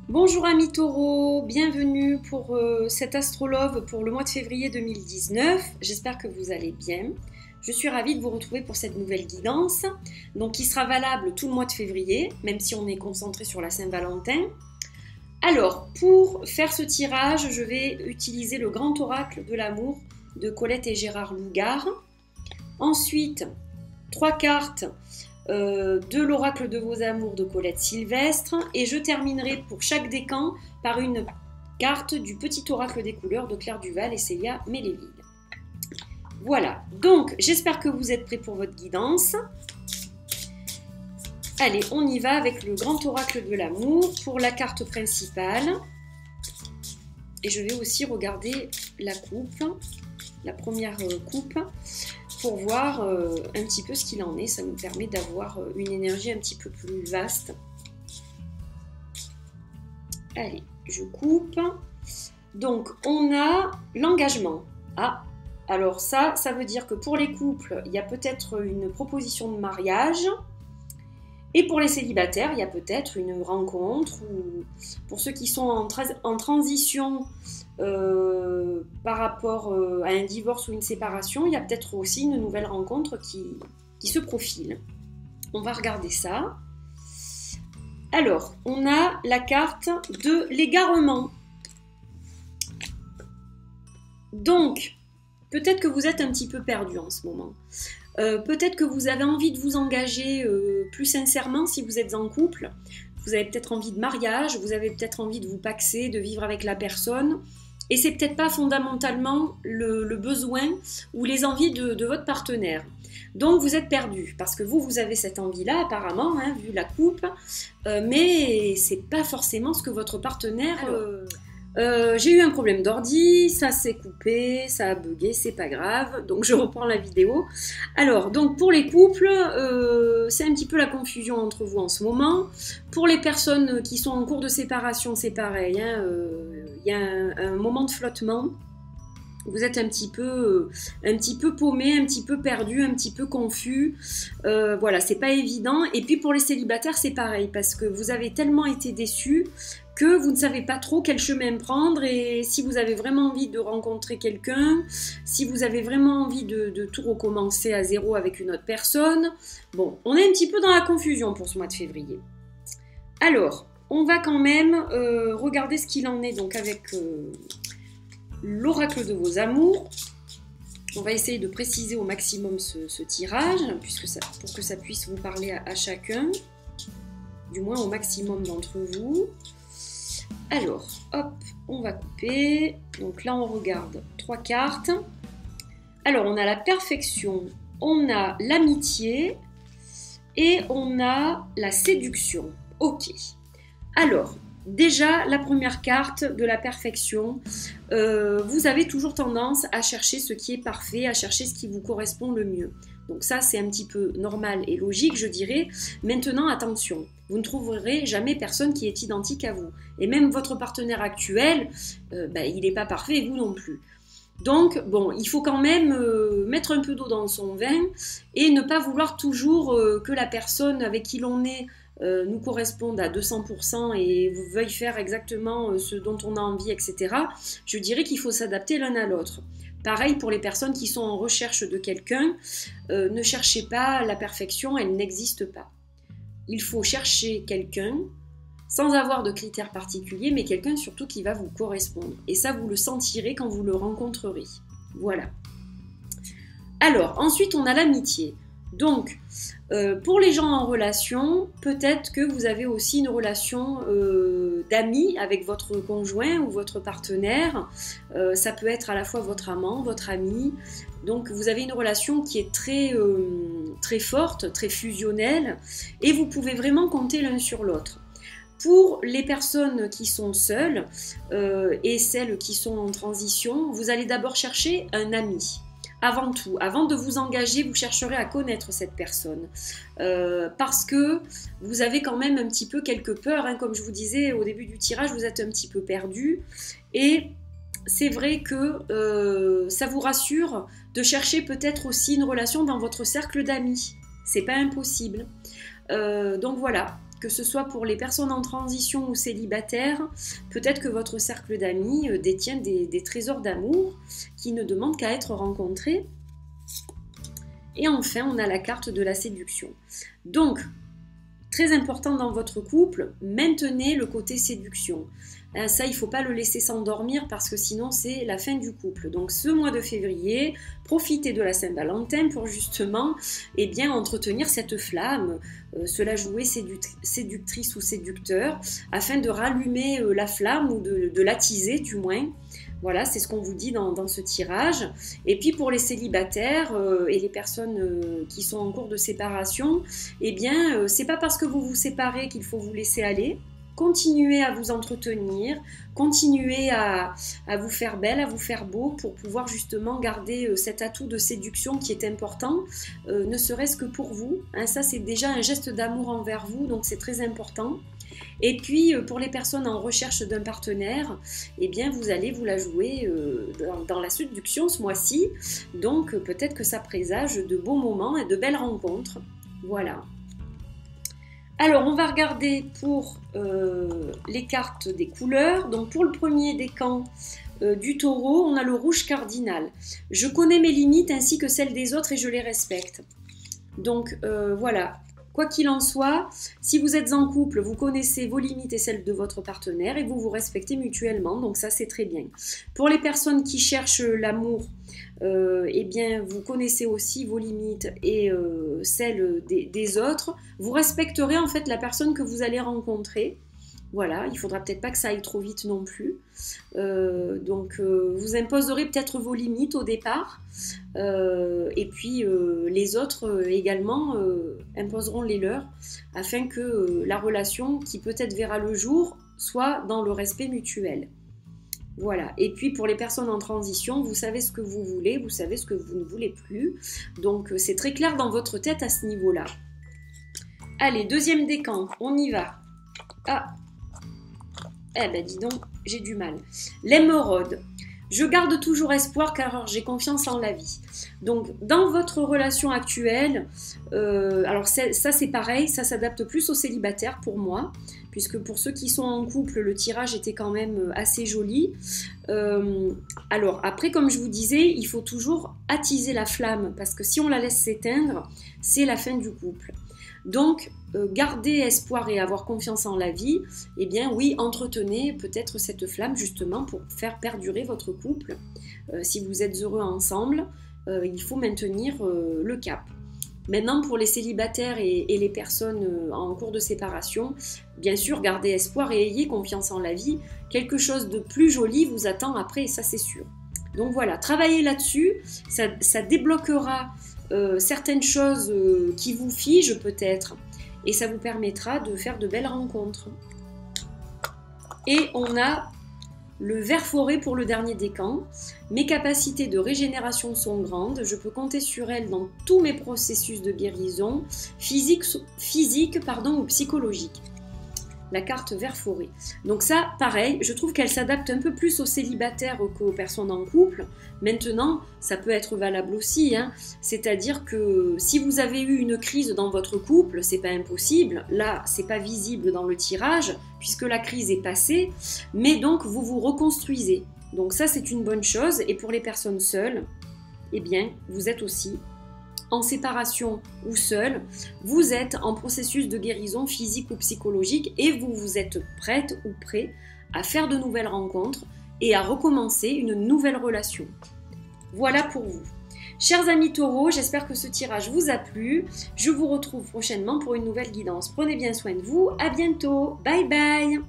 Bonjour amis taureaux, bienvenue pour cet astrolove pour le mois de février 2019. J'espère que vous allez bien. Je suis ravie de vous retrouver pour cette nouvelle guidance, donc qui sera valable tout le mois de février, même si on est concentré sur la Saint-Valentin. Alors, pour faire ce tirage, je vais utiliser le grand oracle de l'amour de Colette et Gérard Lougard. Ensuite, 3 cartes de l'oracle de vos amours de Colette Sylvestre, et je terminerai pour chaque décan par une carte du petit oracle des couleurs de Claire Duval et Célia Méléville. Voilà, donc j'espère que vous êtes prêts pour votre guidance. Allez, on y va avec le grand oracle de l'amour pour la carte principale. Et je vais aussi regarder la coupe, la première coupe, pour voir un petit peu ce qu'il en est. Ça nous permet d'avoir une énergie un petit peu plus vaste. Allez, je coupe. Donc, on a l'engagement. Ah, alors ça veut dire que pour les couples, il y a peut-être une proposition de mariage. Et pour les célibataires, il y a peut-être une rencontre. Ou pour ceux qui sont en transition par rapport à un divorce ou une séparation, il y a peut-être aussi une nouvelle rencontre qui se profile. On va regarder ça. Alors, on a la carte de l'égarement. Donc, peut-être que vous êtes un petit peu perdu en ce moment. Peut-être que vous avez envie de vous engager plus sincèrement si vous êtes en couple. Vous avez peut-être envie de mariage, vous avez peut-être envie de vous paxer, de vivre avec la personne. Et c'est peut-être pas fondamentalement le besoin ou les envies de votre partenaire. Donc vous êtes perdu, parce que vous avez cette envie-là apparemment, hein, vu la coupe, mais c'est pas forcément ce que votre partenaire... j'ai eu un problème d'ordi, ça s'est coupé, ça a bugué, c'est pas grave, donc je reprends la vidéo. Alors, donc pour les couples, c'est un petit peu la confusion entre vous en ce moment. Pour les personnes qui sont en cours de séparation, c'est pareil, hein, y a un moment de flottement. Vous êtes un petit peu paumé, un petit peu perdu, un petit peu confus. Voilà, c'est pas évident. Et puis pour les célibataires, c'est pareil, parce que vous avez tellement été déçus que vous ne savez pas trop quel chemin prendre, et si vous avez vraiment envie de rencontrer quelqu'un, si vous avez vraiment envie de tout recommencer à zéro avec une autre personne. Bon, on est un petit peu dans la confusion pour ce mois de février. Alors, on va quand même regarder ce qu'il en est donc avec l'oracle de vos amours. On va essayer de préciser au maximum ce tirage, pour que ça puisse vous parler à chacun, du moins au maximum d'entre vous. Alors, hop, on va couper. Donc là, on regarde 3 cartes. Alors, on a la perfection, on a l'amitié et on a la séduction. Ok. Alors, déjà, la première carte de la perfection, vous avez toujours tendance à chercher ce qui est parfait, à chercher ce qui vous correspond le mieux. Donc ça, c'est un petit peu normal et logique, je dirais. Maintenant, attention, vous ne trouverez jamais personne qui est identique à vous. Et même votre partenaire actuel, il n'est pas parfait, et vous non plus. Donc, bon, il faut quand même mettre un peu d'eau dans son vin et ne pas vouloir toujours que la personne avec qui l'on est nous corresponde à 200% et vous veuille faire exactement ce dont on a envie, etc. Je dirais qu'il faut s'adapter l'un à l'autre. Pareil pour les personnes qui sont en recherche de quelqu'un, ne cherchez pas la perfection, elle n'existe pas. Il faut chercher quelqu'un sans avoir de critères particuliers, mais quelqu'un surtout qui va vous correspondre. Et ça, vous le sentirez quand vous le rencontrerez. Voilà. Alors, ensuite, on a l'amitié. Donc, pour les gens en relation, peut-être que vous avez aussi une relation d'amis avec votre conjoint ou votre partenaire. Ça peut être à la fois votre amant, votre ami. Donc, vous avez une relation qui est très forte, très fusionnelle, et vous pouvez vraiment compter l'un sur l'autre. Pour les personnes qui sont seules et celles qui sont en transition, vous allez d'abord chercher un ami. Avant tout, avant de vous engager, vous chercherez à connaître cette personne parce que vous avez quand même un petit peu quelques peurs, hein. Comme je vous disais au début du tirage, vous êtes un petit peu perdu et c'est vrai que ça vous rassure de chercher peut-être aussi une relation dans votre cercle d'amis. C'est pas impossible. Donc voilà, que ce soit pour les personnes en transition ou célibataires, peut-être que votre cercle d'amis détient des trésors d'amour qui ne demandent qu'à être rencontrés. Et enfin, on a la carte de la séduction. Donc, très important dans votre couple, maintenez le côté séduction. Ça, il ne faut pas le laisser s'endormir parce que sinon, c'est la fin du couple. Donc, ce mois de février, profitez de la Saint-Valentin pour justement entretenir cette flamme, se la jouer séductrice ou séducteur, afin de rallumer la flamme ou de l'attiser du moins. Voilà, c'est ce qu'on vous dit dans ce tirage. Et puis pour les célibataires et les personnes qui sont en cours de séparation, c'est pas parce que vous vous séparez qu'il faut vous laisser aller. Continuez à vous entretenir, continuez à vous faire belle, à vous faire beau pour pouvoir justement garder cet atout de séduction qui est important, ne serait-ce que pour vous. Ça, c'est déjà un geste d'amour envers vous, donc c'est très important. Et puis, pour les personnes en recherche d'un partenaire, vous allez vous la jouer dans la séduction ce mois-ci. Donc, peut-être que ça présage de beaux moments et de belles rencontres. Voilà. Alors, on va regarder pour les cartes des couleurs. Donc, pour le premier décan du taureau, on a le rouge cardinal. Je connais mes limites ainsi que celles des autres et je les respecte. Donc, voilà. Quoi qu'il en soit, si vous êtes en couple, vous connaissez vos limites et celles de votre partenaire et vous vous respectez mutuellement, donc ça c'est très bien. Pour les personnes qui cherchent l'amour, vous connaissez aussi vos limites et celles des autres. Vous respecterez en fait la personne que vous allez rencontrer. Voilà, il ne faudra peut-être pas que ça aille trop vite non plus. Vous imposerez peut-être vos limites au départ. Et puis les autres également imposeront les leurs afin que la relation qui peut-être verra le jour soit dans le respect mutuel. Voilà. Et puis pour les personnes en transition, vous savez ce que vous voulez, vous savez ce que vous ne voulez plus. Donc c'est très clair dans votre tête à ce niveau-là. Allez, deuxième décan, on y va. Ah, dis donc, j'ai du mal. L'émeraude. Je garde toujours espoir car j'ai confiance en la vie. Donc, dans votre relation actuelle, alors ça c'est pareil, ça s'adapte plus aux célibataires pour moi, puisque pour ceux qui sont en couple, le tirage était quand même assez joli. Alors, après, comme je vous disais, il faut toujours attiser la flamme, parce que si on la laisse s'éteindre, c'est la fin du couple. Donc, garder espoir et avoir confiance en la vie, oui, entretenez peut-être cette flamme justement pour faire perdurer votre couple. Si vous êtes heureux ensemble, il faut maintenir le cap. Maintenant, pour les célibataires et les personnes en cours de séparation, bien sûr, gardez espoir et ayez confiance en la vie. Quelque chose de plus joli vous attend après, ça c'est sûr. Donc voilà, travaillez là-dessus, ça débloquera certaines choses qui vous figent peut-être et ça vous permettra de faire de belles rencontres. Et on a le ver forêt pour le dernier décan. Mes capacités de régénération sont grandes, je peux compter sur elles dans tous mes processus de guérison physique ou psychologique. La carte ver forêt. Donc ça, pareil, je trouve qu'elle s'adapte un peu plus aux célibataires qu'aux personnes en couple. Maintenant, ça peut être valable aussi, c'est-à-dire que si vous avez eu une crise dans votre couple, c'est pas impossible. Là, c'est pas visible dans le tirage, puisque la crise est passée, mais donc vous vous reconstruisez. Donc ça, c'est une bonne chose. Et pour les personnes seules, vous êtes aussi en séparation ou seul, vous êtes en processus de guérison physique ou psychologique et vous êtes prête ou prêt à faire de nouvelles rencontres et à recommencer une nouvelle relation. Voilà pour vous. Chers amis taureaux, j'espère que ce tirage vous a plu. Je vous retrouve prochainement pour une nouvelle guidance. Prenez bien soin de vous. À bientôt. Bye bye.